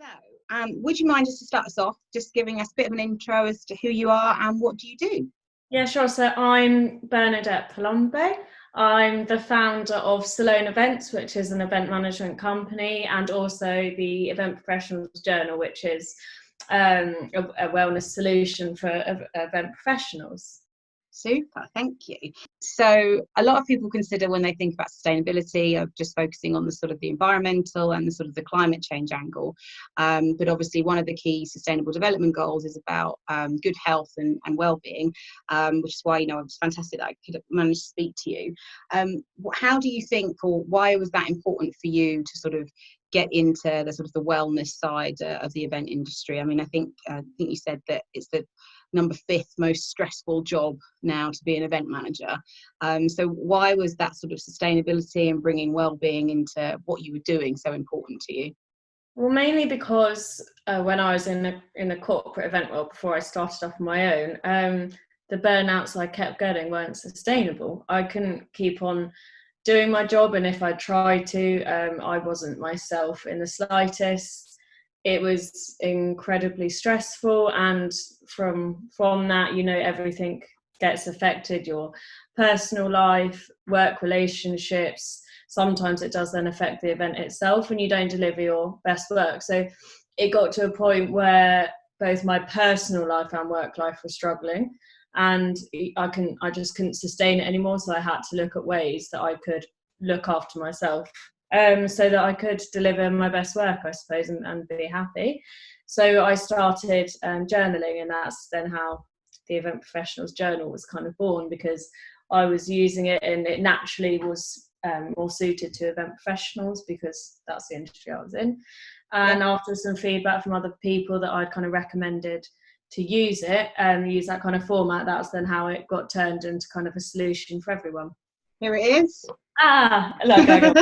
So, would you mind just to start us off, just giving us a bit of an intro as to who you are and what do you do? Yeah, sure. So I'm Bernadette Palombe. I'm the founder of Salone Events, which is an event management company, and also the Event Professionals Journal, which is a wellness solution for event professionals. Super, thank you. So a lot of people consider when they think about sustainability of just focusing on the sort of the environmental and the sort of the climate change angle. But obviously one of the key sustainable development goals is about good health and well-being, which is why, it was fantastic that I could manage to speak to you. How do you think, or why was that important for you to sort of get into the sort of the wellness side of the event industry? I mean, I think you said that it's the number 5th most stressful job now to be an event manager. So why was that sort of sustainability and bringing well-being into what you were doing so important to you? Well, mainly because when I was in the corporate event world before I started off on my own, the burnouts I kept getting weren't sustainable. I couldn't keep on doing my job, and if I tried to, I wasn't myself in the slightest. It was incredibly stressful, and from that, everything gets affected: your personal life, work relationships. Sometimes it does then affect the event itself, and you don't deliver your best work. So it got to a point where both my personal life and work life were struggling, and I just couldn't sustain it anymore. So I had to look at ways that I could look after myself, so that I could deliver my best work, I suppose, and be happy. So I started journaling, and that's then how the Event Professionals Journal was kind of born, because I was using it and it naturally was more suited to event professionals because that's the industry I was in. And after some feedback from other people that I'd kind of recommended to use it, use that kind of format, that's then how it got turned into kind of a solution for everyone. Here it is. Look, I got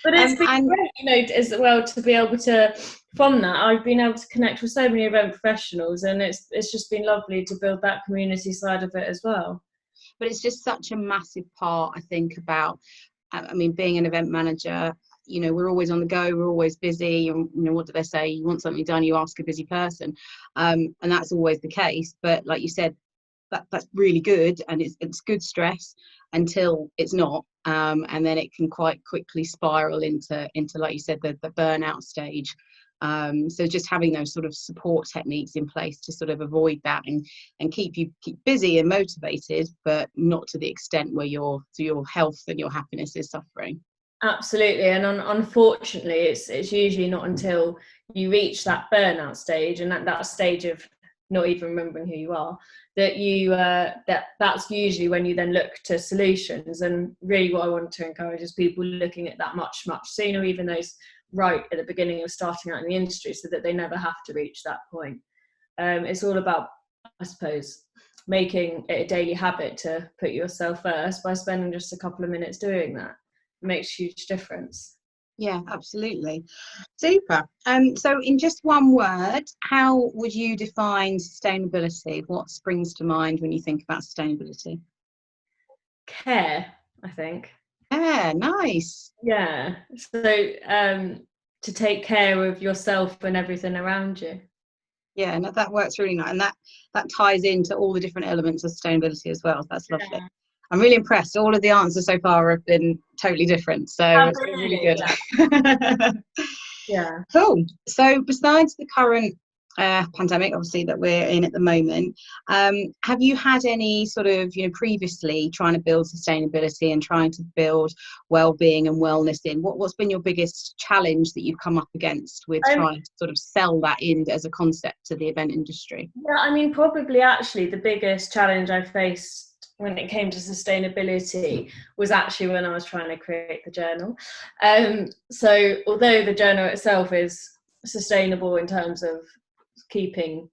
But it's been great, as well, to be able to, from that, I've been able to connect with so many event professionals, and it's just been lovely to build that community side of it as well. But it's just such a massive part, I think, about, being an event manager. We're always on the go, we're always busy, and what do they say? You want something done, you ask a busy person, and that's always the case. But like you said, that's really good, and it's good stress until it's not, and then it can quite quickly spiral into like you said, the burnout stage. So just having those sort of support techniques in place to sort of avoid that and keep busy and motivated, but not to the extent where your health and your happiness is suffering. Absolutely, and unfortunately, it's usually not until you reach that burnout stage, and that stage of not even remembering who you are, that you that's usually when you then look to solutions. And really, what I want to encourage is people looking at that much sooner, even those right at the beginning of starting out in the industry, so that they never have to reach that point. It's all about, I suppose, making it a daily habit to put yourself first by spending just a couple of minutes doing that. It makes a huge difference. Yeah, absolutely. Super. So in just one word, how would you define sustainability? What springs to mind when you think about sustainability? Care, I think. Yeah, nice. Yeah. So to take care of yourself and everything around you. Yeah, no, that works really nice, and that ties into all the different elements of sustainability as well. So that's lovely. Yeah. I'm really impressed. All of the answers so far have been totally different, so it's been really good. Yeah. Yeah. Cool. So besides the current pandemic, obviously, that we're in at the moment, have you had any sort of, previously trying to build sustainability and trying to build well-being and wellness in? What's been your biggest challenge that you've come up against with trying to sort of sell that in as a concept to the event industry? Yeah, probably actually the biggest challenge I faced when it came to sustainability was actually when I was trying to create the journal. So although the journal itself is sustainable in terms of keeping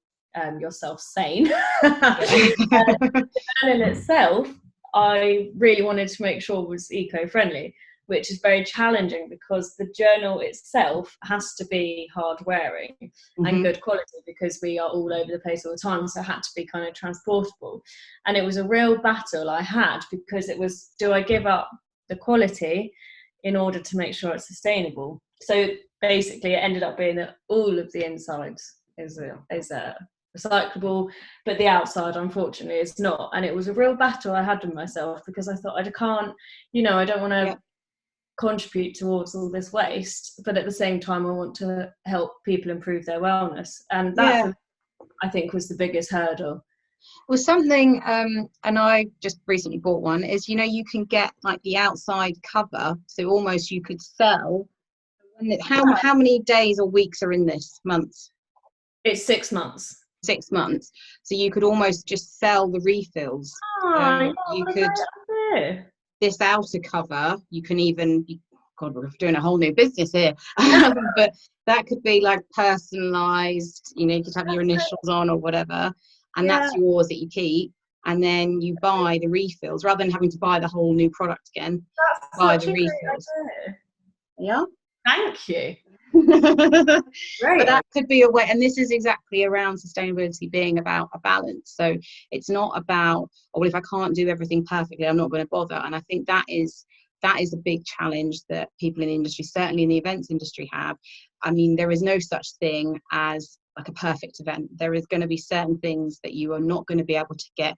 yourself sane, the journal itself, I really wanted to make sure was eco-friendly, which is very challenging because the journal itself has to be hard wearing and good quality, because we are all over the place all the time, so it had to be kind of transportable. And it was a real battle I had, because it was, do I give up the quality in order to make sure it's sustainable. So basically, it ended up being that all of the insides is recyclable, but the outside, unfortunately, is not. And it was a real battle I had with myself, because I thought, I can't, I don't want to contribute towards all this waste, but at the same time, I want to help people improve their wellness. And that, I think, was the biggest hurdle. Well, something, and I just recently bought one, is, you can get like the outside cover. So almost you could sell, how many days or weeks are in this month? It's 6 months. 6 months. So you could almost just sell the refills. You could, this outer cover, you can even, God, we're doing a whole new business here. But that could be like personalized, you could have your initials on or whatever. And that's yours that you keep, and then you buy the refills rather than having to buy the whole new product again. That's buy such the a refills. great idea. Yeah. Thank you. But that could be a way, and this is exactly around sustainability being about a balance. So it's not about, oh, well, if I can't do everything perfectly, I'm not going to bother. And I think that is a big challenge that people in the industry, certainly in the events industry, have. I mean, there is no such thing as like a perfect event. There is going to be certain things that you are not going to be able to get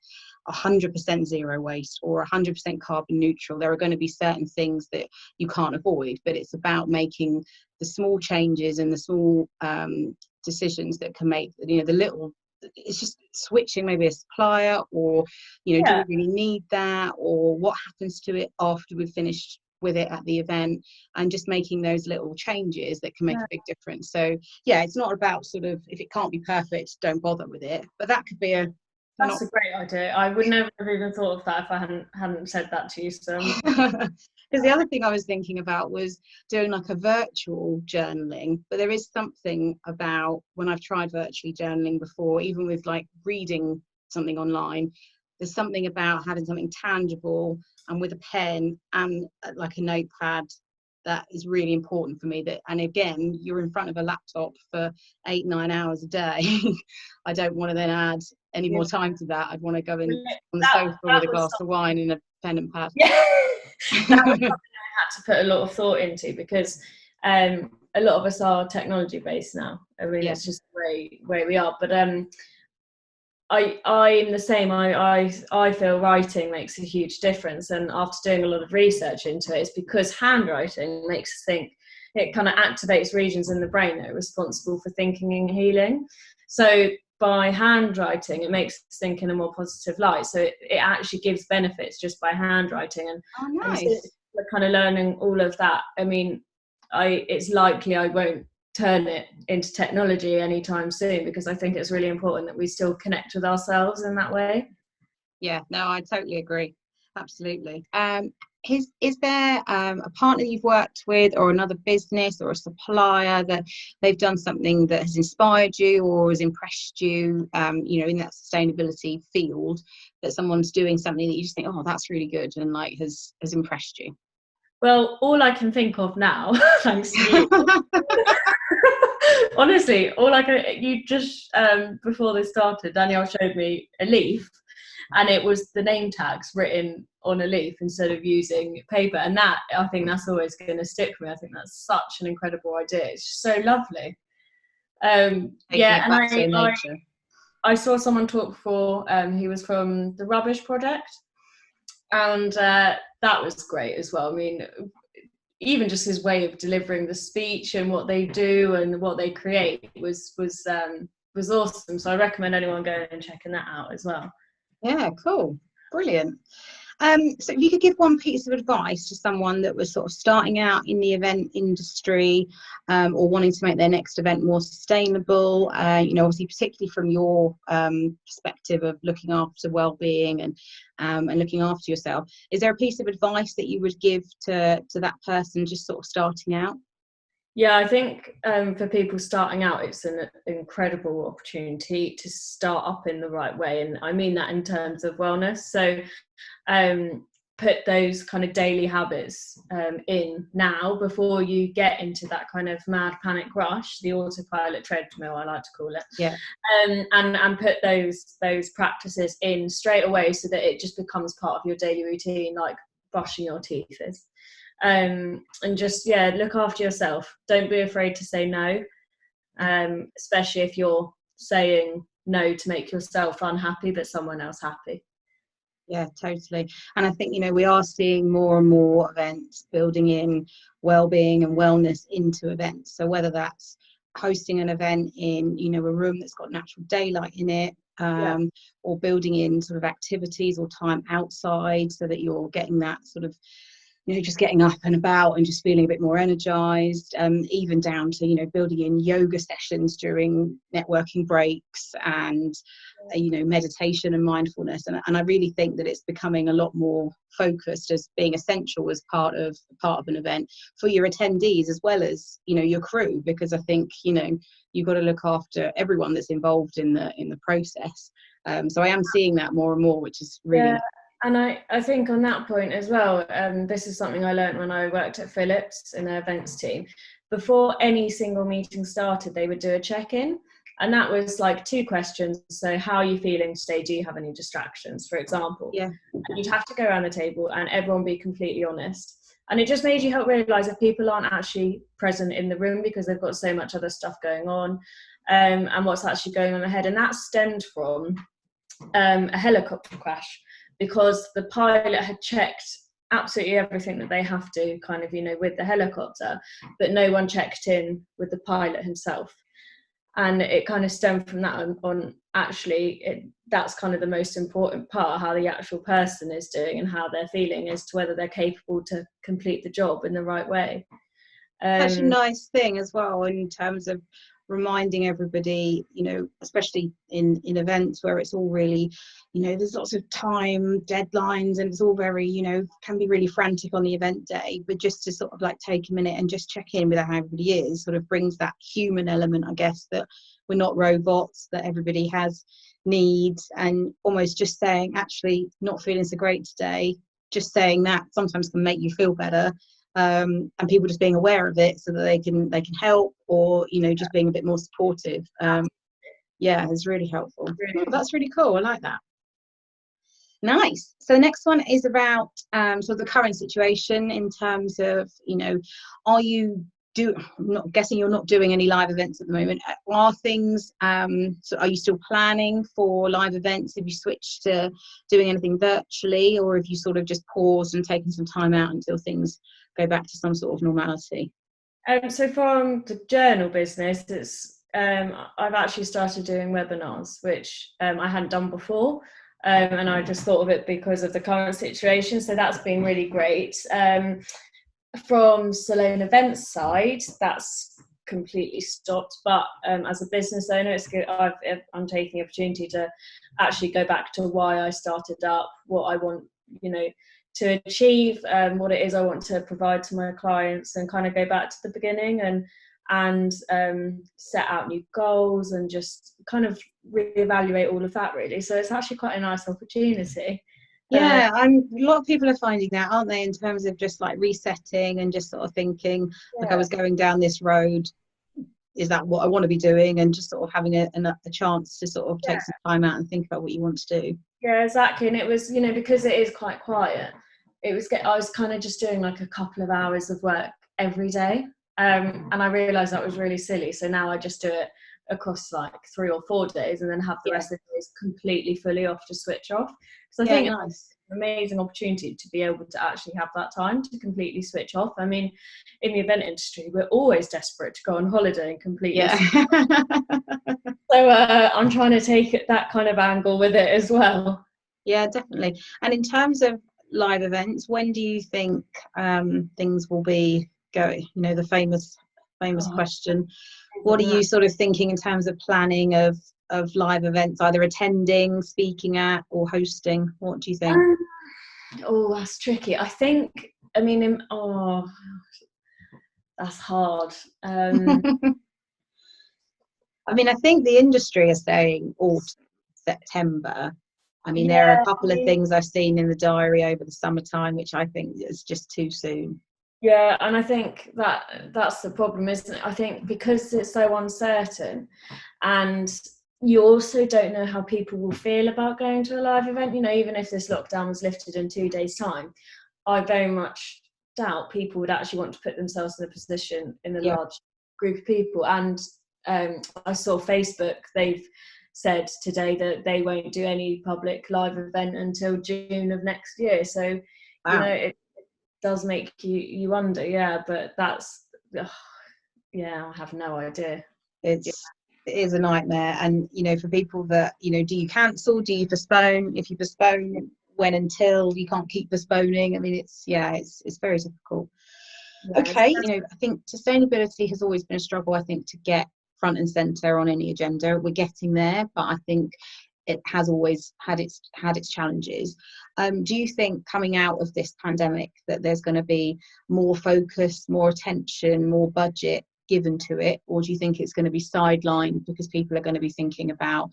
100% zero waste or 100% carbon neutral. There are going to be certain things that you can't avoid, but it's about making the small changes and the small decisions that can make, the little, it's just switching maybe a supplier, or, do we really need that, or what happens to it after we've finished with it at the event, and just making those little changes that can make a big difference. So it's not about sort of, if it can't be perfect, don't bother with it, but that could be that's a great idea. I would never have even thought of that if I hadn't said that to you. So because the other thing I was thinking about was doing like a virtual journaling, but there is something about, when I've tried virtually journaling before, even with like reading something online, there's something about having something tangible and with a pen and like a notepad that is really important for me. That, and again, you're in front of a laptop for 8-9 hours a day. I don't want to then add any more time to that. I'd want to go in on the sofa with a glass of wine and a pen and pad. That was something I had to put a lot of thought into, because a lot of us are technology based now. I mean, it's just the way we are. But I'm the same. I feel writing makes a huge difference, and after doing a lot of research into it, it's because handwriting makes us think. It kind of activates regions in the brain that are responsible for thinking and healing. So by handwriting, it makes us think in a more positive light. So it actually gives benefits just by handwriting. And, nice. And so we're kind of learning all of that. I mean, it's likely I won't turn it into technology anytime soon, because I think it's really important that we still connect with ourselves in that way. Yeah, no, I totally agree. Absolutely. Is there a partner you've worked with, or another business or a supplier that they've done something that has inspired you or has impressed you, in that sustainability field, that someone's doing something that you just think, oh, that's really good, and like has impressed you? Well, all I can think of now, thanks to you. Honestly, you just, before this started, Danielle showed me a leaf, and it was the name tags written on a leaf instead of using paper. And that, I think that's always going to stick with me. I think that's such an incredible idea. It's just so lovely. And I saw someone talk before, he was from the Rubbish Project, and that was great as well. I mean, even just his way of delivering the speech and what they do and what they create was awesome. So I recommend anyone going and checking that out as well. Yeah, cool, brilliant. So if you could give one piece of advice to someone that was sort of starting out in the event industry, or wanting to make their next event more sustainable, obviously particularly from your perspective of looking after well-being and looking after yourself, is there a piece of advice that you would give to that person just sort of starting out? Yeah, I think for people starting out, it's an incredible opportunity to start up in the right way. And I mean that in terms of wellness. So put those kind of daily habits in now before you get into that kind of mad panic rush, the autopilot treadmill, I like to call it. Yeah. And put those practices in straight away so that it just becomes part of your daily routine, like brushing your teeth is. And just, look after yourself. Don't be afraid to say no, especially if you're saying no to make yourself unhappy but someone else happy. Yeah, totally. And I think, we are seeing more and more events building in well-being and wellness into events. So whether that's hosting an event in, a room that's got natural daylight in it, or building in sort of activities or time outside so that you're getting that sort of, just getting up and about and just feeling a bit more energized, even down to, building in yoga sessions during networking breaks and, meditation and mindfulness. And I really think that it's becoming a lot more focused as being essential as part of an event for your attendees as well as, your crew, because I think, you've got to look after everyone that's involved in the process. So I am seeing that more and more, which is really nice. And I think on that point as well, this is something I learned when I worked at Philips in their events team. Before any single meeting started, they would do a check-in. And that was like 2 questions. So how are you feeling today? Do you have any distractions, for example? Yeah. And you'd have to go around the table and everyone be completely honest. And it just made you help realise if people aren't actually present in the room because they've got so much other stuff going on, and what's actually going on ahead. And that stemmed from a helicopter crash, because the pilot had checked absolutely everything that they have to kind of, with the helicopter, but no one checked in with the pilot himself. And it kind of stemmed from that on actually, that's kind of the most important part, how the actual person is doing and how they're feeling as to whether they're capable to complete the job in the right way. Such a nice thing as well in terms of reminding everybody, especially in events where it's all really, there's lots of time deadlines and it's all very, can be really frantic on the event day, but just to sort of like take a minute and just check in with how everybody is sort of brings that human element, I guess, that we're not robots, that everybody has needs, and almost just saying, actually not feeling so great today, just saying that sometimes can make you feel better. And people just being aware of it so that they can help, or just being a bit more supportive. It's really helpful. That's really cool. I like that. Nice. So the next one is about sort of the current situation in terms of, are you I'm not guessing you're not doing any live events at the moment. Are things, so are you still planning for live events? Have you switched to doing anything virtually, or have you sort of just paused and taken some time out until things go back to some sort of normality? So from the journal business, it's I've actually started doing webinars, which I hadn't done before. And I just thought of it because of the current situation. So that's been really great. From Salone Events side, that's completely stopped. But as a business owner, it's good. I'm taking the opportunity to actually go back to why I started up, what I want, to achieve, what it is I want to provide to my clients, and kind of go back to the beginning and set out new goals and just kind of reevaluate all of that, really. So it's actually quite a nice opportunity. Yeah, and a lot of people are finding that, aren't they, in terms of just like resetting and just sort of thinking, like, I was going down this road, is that what I want to be doing? And just sort of having a chance to sort of take some time out and think about what you want to do. Yeah, exactly. And it was, because it is quite quiet, I was kind of just doing like a couple of hours of work every day. And I realised that was really silly. So now I just do it across like 3 or 4 days, and then have the rest of the days completely fully off to switch off. Because I think it's an amazing opportunity to be able to actually have that time to completely switch off. I mean, in the event industry, we're always desperate to go on holiday and completely switch off. So I'm trying to take that kind of angle with it as well. Yeah, definitely. And in terms of live events, when do you think things will be going? The famous question. What are you sort of thinking in terms of planning of live events, either attending, speaking at, or hosting? What do you think? That's tricky. I think, that's hard. I think the industry is saying autumn, September. There are a couple of things I've seen in the diary over the summertime, which I think is just too soon. Yeah, and I think that's the problem, isn't it? I think because it's so uncertain, and you also don't know how people will feel about going to a live event, even if this lockdown was lifted in 2 days' time. I very much doubt people would actually want to put themselves in a position in a Yeah. large group of people. And I saw Facebook, they've said today that they won't do any public live event until June of next year. So, Wow. it does make you wonder, but that's, I have no idea. It is a nightmare. And, for people that, do you cancel? Do you postpone? If you postpone, when until? You can't keep postponing. I mean, it's very difficult. Okay, I think sustainability has always been a struggle, I think, to get front and centre on any agenda. We're getting there, but I think it has always had its challenges. Do you think coming out of this pandemic that there's going to be more focus, more attention, more budget given to it, or do you think it's going to be sidelined because people are going to be thinking about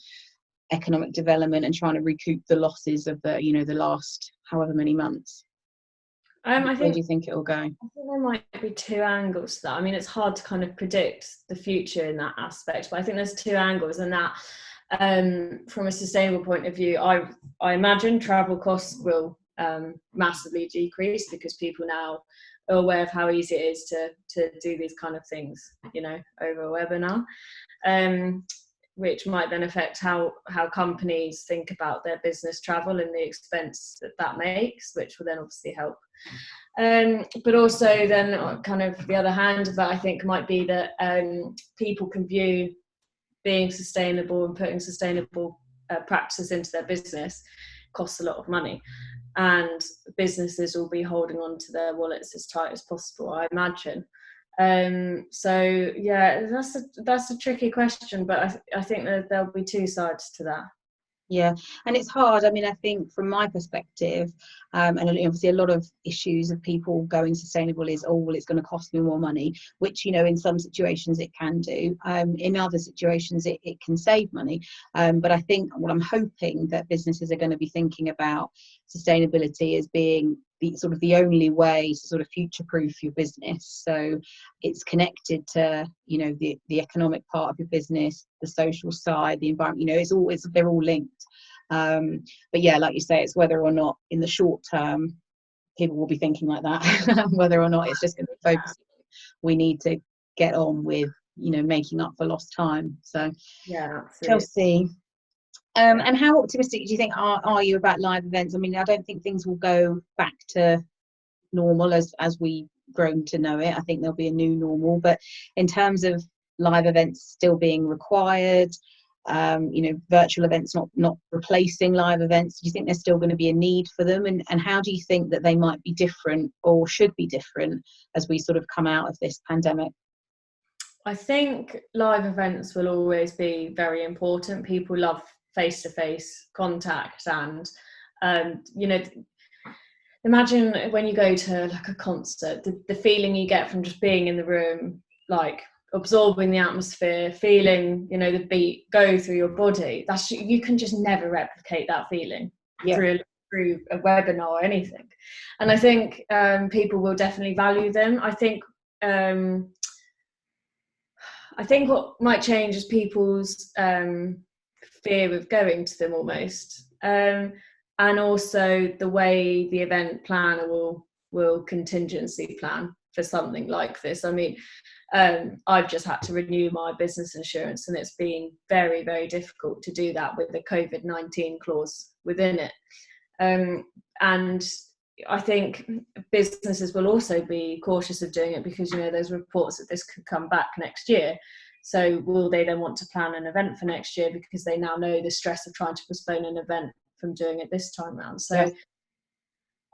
economic development and trying to recoup the losses of the last however many months? Where do you think it will go? I think there might be two angles to that. I mean, it's hard to kind of predict the future in that aspect, but I think there's two angles, and that from a sustainable point of view, I imagine travel costs will massively decrease because people now are aware of how easy it is to do these kind of things, over a webinar, which might then affect how companies think about their business travel and the expense that makes, which will then obviously help. But also then kind of the other hand of that, I think, might be that people can view being sustainable and putting sustainable practices into their business costs a lot of money, and businesses will be holding on to their wallets as tight as possible, I imagine. So that's a tricky question, but I think that there'll be two sides to that. Yeah, and it's hard. I mean, I think from my perspective, and obviously a lot of issues of people going sustainable is, well, it's going to cost me more money, which, in some situations it can do. In other situations, it can save money. But I think what I'm hoping that businesses are going to be thinking about sustainability as being the only way to sort of future-proof your business. So it's connected to, the economic part of your business, the social side, the environment, they're all linked. But yeah, like you say, it's whether or not in the short term people will be thinking like that, whether or not it's just going to be focusing. We need to get on with, making up for lost time. So yeah, Chelsea. And how optimistic do you think are you about live events? I mean, I don't think things will go back to normal as we've grown to know it. I think there'll be a new normal, but in terms of live events still being required, virtual events not replacing live events, do you think there's still going to be a need for them? And how do you think that they might be different or should be different as we sort of come out of this pandemic? I think live events will always be very important. People love face-to-face contact, and imagine when you go to like a concert, the feeling you get from just being in the room, like absorbing the atmosphere, feeling the beat go through your body. You can just never replicate that feeling through a webinar or anything. And I think people will definitely value them. I think what might change is people's fear of going to them almost, and also the way the event planner will contingency plan for something like this. I mean, I've just had to renew my business insurance, and it's been very, very difficult to do that with the COVID-19 clause within it. And I think businesses will also be cautious of doing it because, there's reports that this could come back next year. So will they then want to plan an event for next year because they now know the stress of trying to postpone an event from doing it this time around? So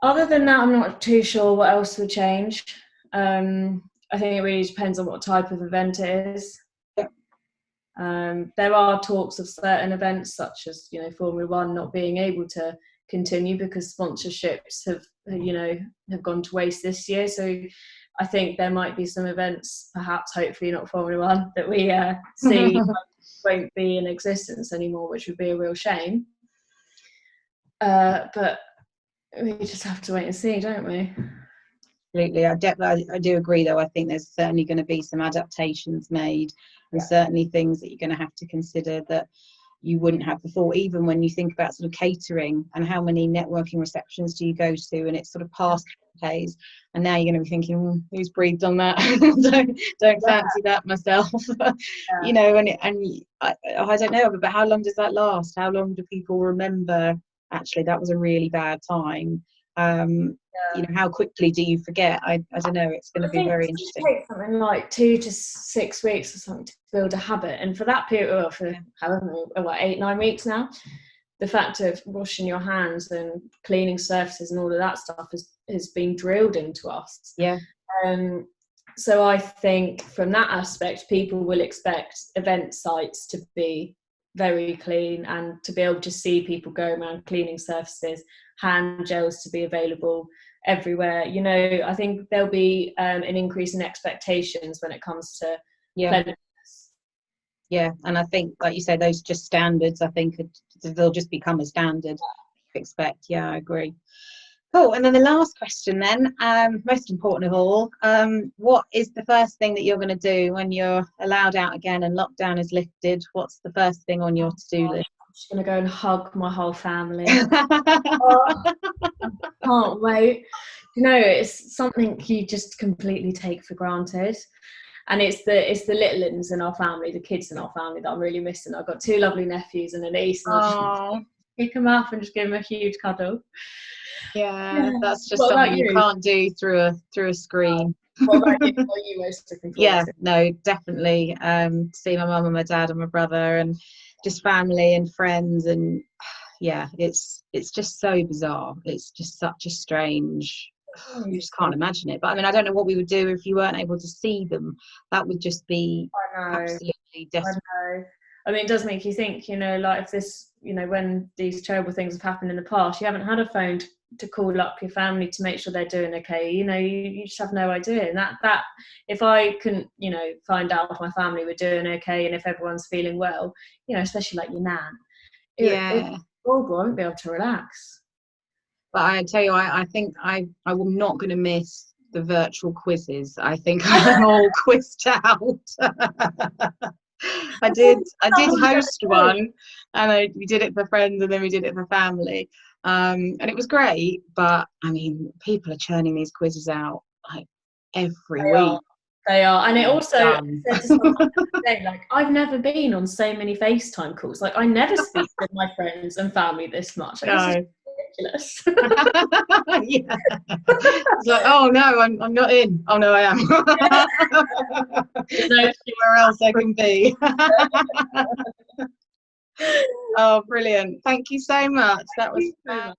other than that, I'm not too sure what else will change. I think it really depends on what type of event it is. There are talks of certain events such as, Formula One not being able to continue because sponsorships have gone to waste this year. So I think there might be some events, perhaps hopefully not Formula One, that we see won't be in existence anymore, which would be a real shame. But we just have to wait and see, don't we? Absolutely. I do agree, though. I think there's certainly going to be some adaptations made, and certainly things that you're going to have to consider that you wouldn't have before. Even when you think about sort of catering and how many networking receptions do you go to, and it's sort of past days, and now you're going to be thinking, who's breathed on that? don't fancy that myself. You know, and I don't know, but how long does that last? How long do people remember, actually that was a really bad time? You know, how quickly do you forget? I don't know, it's going to be very interesting. It takes something like 2 to 6 weeks or something to build a habit, and for that period, for however, 8-9 weeks now, the fact of washing your hands and cleaning surfaces and all of that stuff has been drilled into us. Yeah. So I think from that aspect, people will expect event sites to be very clean, and to be able to see people go around cleaning surfaces, hand gels to be available everywhere. You know, I think there'll be an increase in expectations when it comes to cleanliness. Yeah, and I think, like you say, those just standards, I think they'll just become a standard you expect. Yeah, I agree. Cool. And then the last question then, most important of all, what is the first thing that you're going to do when you're allowed out again and lockdown is lifted? What's the first thing on your to-do list? I'm just going to go and hug my whole family. Oh, I can't wait. You know, it's something you just completely take for granted. And it's the little ones in our family, the kids in our family, that I'm really missing. I've got 2 lovely nephews and a niece, and I'll just pick them up and just give them a huge cuddle. Yeah, that's just something you can't do through a screen. What about you? What are you most looking forward to? No, definitely. See my mum and my dad and my brother, and just family and friends, and yeah, it's just so bizarre. It's just such a strange. You just can't imagine it. But I mean, I don't know what we would do if you weren't able to see them. That would just be absolutely desperate. I mean, it does make you think, you know, like if this, you know, when these terrible things have happened in the past, you haven't had a phone to call up your family to make sure they're doing okay. You know, you just have no idea. And that if I couldn't, you know, find out if my family were doing okay and if everyone's feeling well, you know, especially like your nan, it's horrible. I won't be able to relax. But I tell you, I think I'm not going to miss the virtual quizzes. I think I'm all quizzed out. I did host one, and we did it for friends, and then we did it for family, and it was great. But I mean, people are churning these quizzes out like every week. They are, and it also said to someone today, like, I've never been on so many FaceTime calls. Like, I never speak with my friends and family this much. Like, this is ridiculous. Yeah. It's like, oh no, I'm not in. Oh no, I am. There's nowhere else I can be. Oh, brilliant. Thank you so much. That was fabulous.